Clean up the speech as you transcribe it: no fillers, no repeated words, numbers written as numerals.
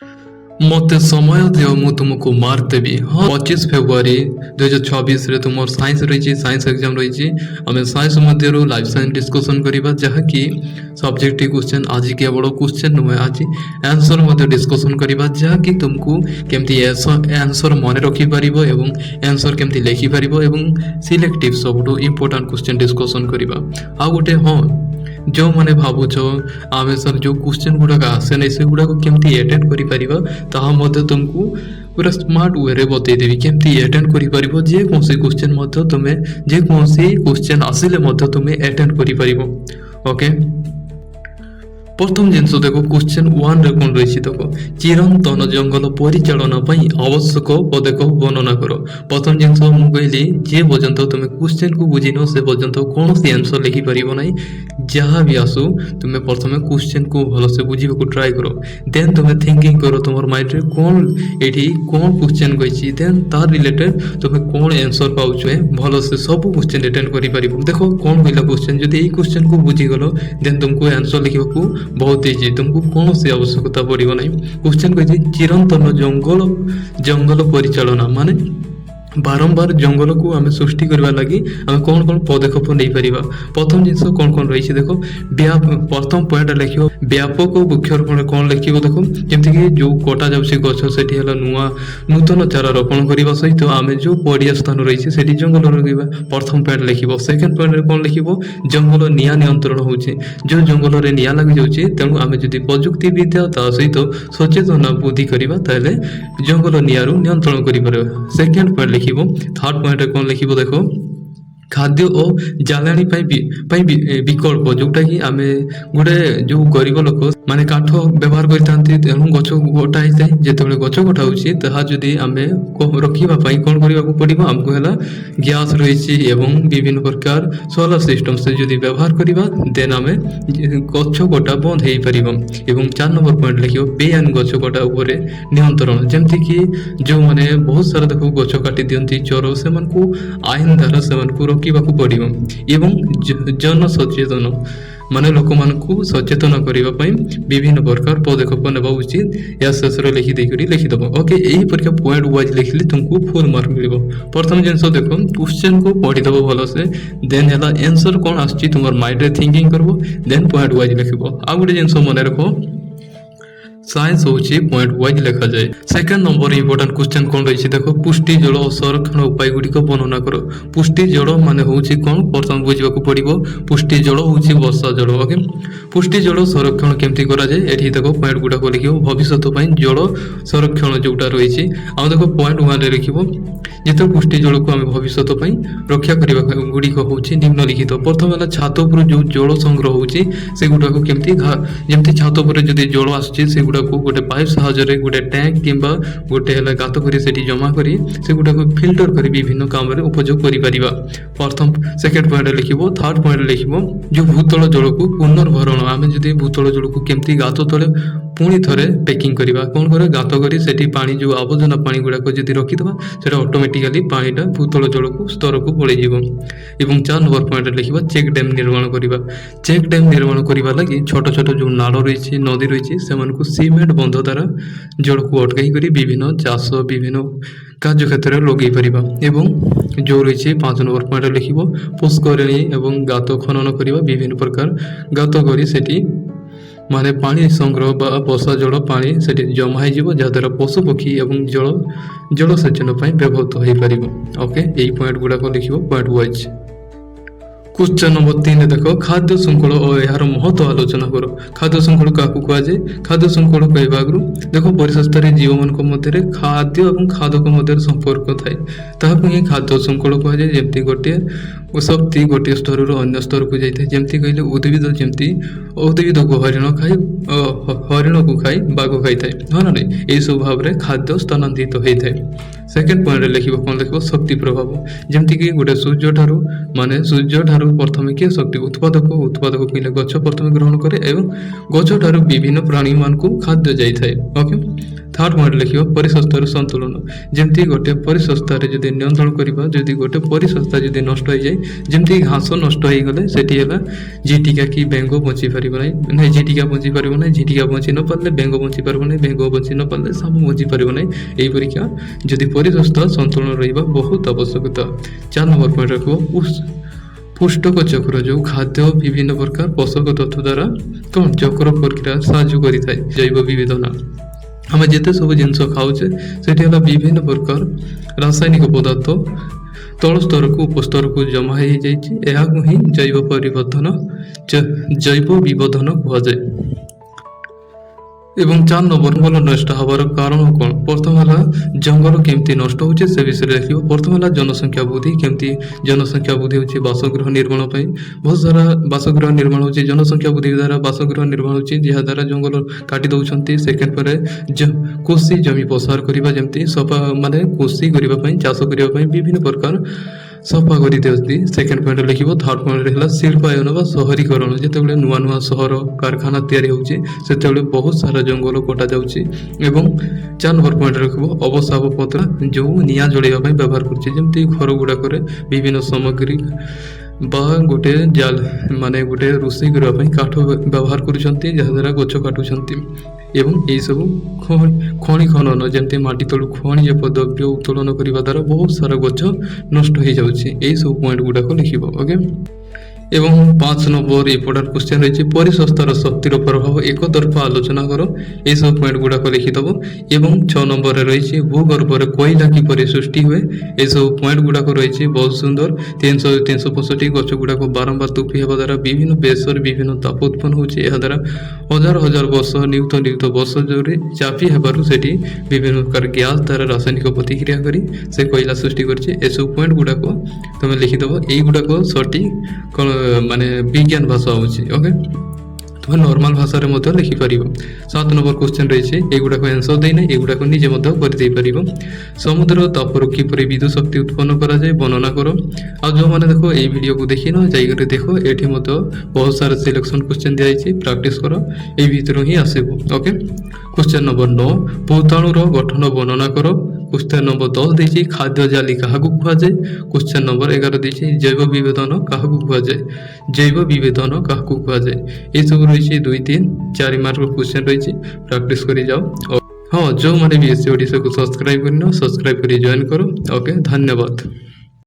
मते समय दियो मु तुमको मार्क देवी। हाँ 25 फेब्रुआरी 2026 रे तुम साइंस रही साइंस एग्जाम रही आम साइंस मध्य लाइफ साइंस डिस्कसन करवा जहाँकि सब्जेक्ट क्वेश्चन आज केवल क्वेश्चन नुहे आज आंसर डिस्कसन करवा जहाँकि तुमको केमती आंसर मन रखिपर एवं आंसर केमती लिखिपर एवं सिलेक्टिव सब इंपोर्टाट क्वेश्चन डिस्कसन करवा। आ गोटे हाँ जो मैंने भावुच आम सर जो क्वेश्चन गुड़ाक आसे ना से गुड़ाक केमती अटेंड कर तुमको पूरा स्मार्ट वे रे बतईदेवी केमती अटेंड कर जेकोसी क्वेश्चन तुम्हें जेकोसी क्वेश्चन आसिले तुम्हें अटेंड कर। ओके प्रथम जिनस देखो क्वेश्चन 1 रे कौन रही देखो चिरंतन जंगल परिचालना आवश्यक पदक्षेप वर्णना करो। प्रथम जिनस मुझे जे पर्यंत तुम क्वेश्चन को बुझीन से पर्यंत कौन सी आंसर लिखिपर ना जहाँ भी आसू तुम्हें प्रथम क्वेश्चन को भलसे बुझा ट्राए करो देन तुम्हें थिंकिंग करो तुम माइंड रे कौन ये कौन क्वेश्चन कही देन तार रिलेटेड तुम्हें कौन आंसर पाउछ भलसे सब क्वेश्चन अटेंड कर। देखो कौन कहला क्वेश्चन जब यही क्वेश्चन को बुझीगल देन तुमको आंसर लिखा बहुत इजी तुमको कौन सी आवश्यकता पड़ो ना। क्वेश्चन कही चिरंतन जंगल जंगल परिचालना माने बारंबार जंगल को आम सृष्टि करने लगी आम कौन कौन पदक्षेप नहीं पार। प्रथम जिनस कौन कौन रही देखो प्रथम पॉइंट लिख व्यापक वृक्षारोपण कौन लिख देखो जमीक जो कटा जाऊँगी गछ से नुआ नूतन चारा रोपण करने सहित आम जो पड़िया स्थान रही से जंगल लगे प्रथम पॉइंट लिख। सेकेंड पॉइंट कौन लिख जंगल निया नियंत्रण हो जो जंगल में निया लग जाऊँगी तेणु आम जब प्रजुक्ति विद्या सहित सचेतना बुद्धि करवा जंगल नियारू नियंत्रण कर। सेकेंड पॉइंट थर्ड पॉइंट कौन लिख देखो खाद्य और जालानी विकल्प जोटा कि आम गोटे जो गरीब लोक माने काठ व्यवहार करते तेणु गछ कटा होता है जिते गछ कटा होती आम रखापी कौन करने पड़ो आमको है गैस रही विभिन्न प्रकार सोलर सिस्टम से जो व्यवहार करवा देन आम गछ कटा बंद हो पार। 4 नंबर पॉइंट लिख बेआईन गछ कटा उपर नियंत्रण जमीक जो मैंने बहुत सारा देखो गछ काटी दिखती चोर से आईन द्वारा से रोकवाक पड़ो एवं जन सचेतन माने लोक मानू सचेतन करने विभिन्न प्रकार पदक्षेप नेबा उचित या शेष लिखिदेक लिखिदेव। ओके यही परीक्षा पॉइंट वाइज लिखिले तुमको फुल मार्क मिल। प्रथम जिनस देखो क्वेश्चन को पढ़ीदेव भलसे देन है आंसर कौन आसुची तुम माइंड रे थिंकिंग करबो देन पॉइंट वाइज लिखब। आ गोटे जिनस मन रख साइंस होची पॉइंट वाइज लिखा जाए। सेकंड नंबर इंपोर्टेंट क्वेश्चन कौन रही देखो पुष्टि जल और संरक्षण उपाय गुड़िक वर्णना करो। पुष्टि जल माने होची कौन प्रथम बुझा पड़ो पुष्टि जल होची वर्षा जल। ओके पुष्टि जल संरक्षण केमती करा जाए एठी देखो पॉइंट गुड़ाक लिख भविष्य जल संरक्षण जोटा रही आम देखो पॉइंट 1 रे लिख जिते पुष्टि जल को आम भविष्य रक्षा करने गुड़िक हूँ निम्नलिखित। प्रथम है छात उपर जो जल संग्रह होची से गुड़ाक केमती जमती छात उपर जदि जल आसुची से गुड़ा को गोटे पाइप साहाय्य गोटे टैंक कि गोटे है गात कर जमा कर से गुड़ा को फिल्टर कर विभिन्न काम उपयोग कर। प्रथम सेकेंड पॉइंट लिख। थर्ड पॉइंट लिख जो भूतल जल को पुनर्भरण आम जब भूतल जल को केमती गात तले पुणी थे पैकिंग करवा कौन कर गात कर पानी जो आवर्जना पानी गुड़ाक जब रखिदा से ऑटोमेटिकली पानीटा भूतल जल को स्तर को पलैज। 4 नंबर पॉइंट लिख चेक डैम निर्माण करवा। चेक डैम निर्माण करने लगी छोट छोट जो नाल रही नदी रही से सीमेंट बंध द्वारा जल को अटकाई कर विभिन्न चाष विभिन्न कार्य क्षेत्र में लगे पार। जो रही 5 नंबर पॉइंट लिख पुष्करणी और गात खनन करवा विभिन्न प्रकार गात कर माने पानी संग्रह बा वर्षा जल पानी से जमा हो जहाद्वारा पशु पक्षी और जलसेचन व्यवहृत हो पार। ओके यही पॉइंट गुड़ाक लिख पॉइंट वाइज। क्वेश्चन नंबर 3 देखो खाद्य श्रृंखल और यार महत्व आलोचना करो। खाद्य श्रृंखल क्या कहुए खाद्य श्रृंखल कहवा आगु देखो परिशेषे जीव मान मध्य खाद्य और खादक मध्य संपर्क थाई खाद्य श्रृंखल कहुए जमी गोटे शक्ति गोटे स्तर अन्य स्तर को जाए जमी कहले उद्भिद जमी उद्भिद को हरिण खाई हरिण को खाई बाघ खाई थाए हाँ ना यही सब भाव में खाद्य स्थानांतरित होता है। सेकेंड पॉइंट लिख कौन लिख शक्ति प्रभाव जमीक गोटे सूर्य ठारू माने सूर्य ठारू प्रथम किए शक्ति उत्पादक उत्पादक कहले गछ प्रथम ग्रहण करे एवं गछ ठारू विभिन्न प्राणी मान को खाद्य जाए। ओके थर्ड पॉइंट लिखियो परिसंस्थार संतुलन जमती गोटे परिसंस्थार जदि नियंत्रण करबा जदि गोटे परिसंस्था जदि नष्ट हो जाए जमती घास नष्ट हो गले सेठी हला झिटिका कि बेंग बंची पारिबो नै झिटिका बंची पारिबो नै झिटिका बंची न पारले बेंग बंची पारिबो नै बेंग बंची न पारले साप बंची पारिबो नै एई परीक्षा जदि परिसंस्था संतुलन रहिबा बहुत आवश्यकता। 4 नंबर पॉइंट रखो पुष्टक चक्र जो खाद्य विभिन्न प्रकार पोषक तत्व द्वारा कौन चक्र प्रक्रिया साहाय्य करिथाय जैव विविधता आम जिते सब जिनस खाऊे से विभिन्न प्रकार रासायनिक पदार्थ तल स्तर को उपस्तर को जमा हो जाए जैव परिवर्तन जैव विविधन कहुए। एवं 4 नंबर जंगल नष्ट हबार कारण कौन प्रथम है जंगल केमती नष्ट होचे से विषय देखिए। प्रथम है जनसंख्या वृद्धि केमती जनसंख्या वृद्धि होची बासगृह निर्माण पे बहुत सारा बासगृह निर्माण होची जनसंख्या वृद्धि द्वारा बासगृह निर्माण होची जहा द्वारा जंगल काटी दउछंती। सेकेंड पर कृषि जमी प्रसार करबा जेमती सफा माने कृषि करबा पई चाष करबा पई विभिन्न प्रकार सफा कर दिखती। सेकेंड पॉइंट लिखिबो। थर्ड पॉइंट रहा शिल्पायन बा शहरीकरण जिते नुआ नुआ सहर कारखाना तैयारी होची सेते बहुत सारा जंगल कटा जाउची। एवं 4 नंबर पॉइंट रखिबो अवसाव पत्र जो निया जळेबा पई व्यवहार करछि जेमती घर गुडाकरे विभिन्न सामग्री बा गोटे जाल माने गोटे रोषेई करबा पई काठ व्यवहार करूछंती जहा द्वारा गछ काटुछंती। एवं यही सब खनि खनन जमती माटी तलु खनिज द्रव्य उत्तोलन करने द्वारा बहुत सारा गछ नष्ट हो जाउछि। यही सब पॉइंट गुडाक लिखिबो ओके। एवं 5 नंबर इम्पोर्टाट क्वेश्चन रही परिसंस्थार शक्तिर प्रभाव एक तरफा आलोचना कर ये सब पॉइंट गुड़ाक लिखिदब। एवं 6 नंबर रही भूगर्भ कोईला किपर सृष्टि हुए ये सब पॉइंट गुड़ाक रही बहुत सुंदर 365 गछ गुड़ाक बारंबार तुपी होगा द्वारा विभिन्न बेसर विभिन्न ताप उत्पन्न होची द्वारा हजार हजार वर्ष नियुक्त नियुक्त वर्ष जो चापी हेबारु सेठी विभिन्न प्रकार गैस द्वारा रासायनिक प्रतिक्रिया करी से कोईला सृष्टि करछि। ए सब पॉइंट गुड़ाक तुम लिखिदब। यही गुड़ाक सठिक माने विज्ञान भाषा होची ओके तुम नॉर्मल भाषा रे मध्य लिखि परिबो। 7 नंबर क्वेश्चन रही एगुड़ा आंसर देना एगुड़ा निजे कर समुद्र तापर किपर विद्युत शक्ति उत्पन्न करा जाए वर्णना करो। आ जो मैंने देखो ये वीडियो को देखी न जाकर देखो ये बहुत सारा सिलेक्शन क्वेश्चन दिखाई प्रैक्टिस करो ये भीतर ही आसब ओके। क्वेश्चन नंबर 9 भूताणुर गठन वर्णना करो। क्वेश्चन नंबर 10 देखिए खाद्य जाली क्या कहुए। क्वेश्चन नंबर 11 देखिए जैव विविधन क्या कहुए जैव विविधन क्या कहुए। ये सब रही 2 3 4 मार्क क्वेश्चन रही प्रैक्टिस कर जाओ। हाँ जो मैंने भी एससी ओडिशा को सब्सक्राइब करना सब्सक्राइब कर जॉइन करो ओके धन्यवाद।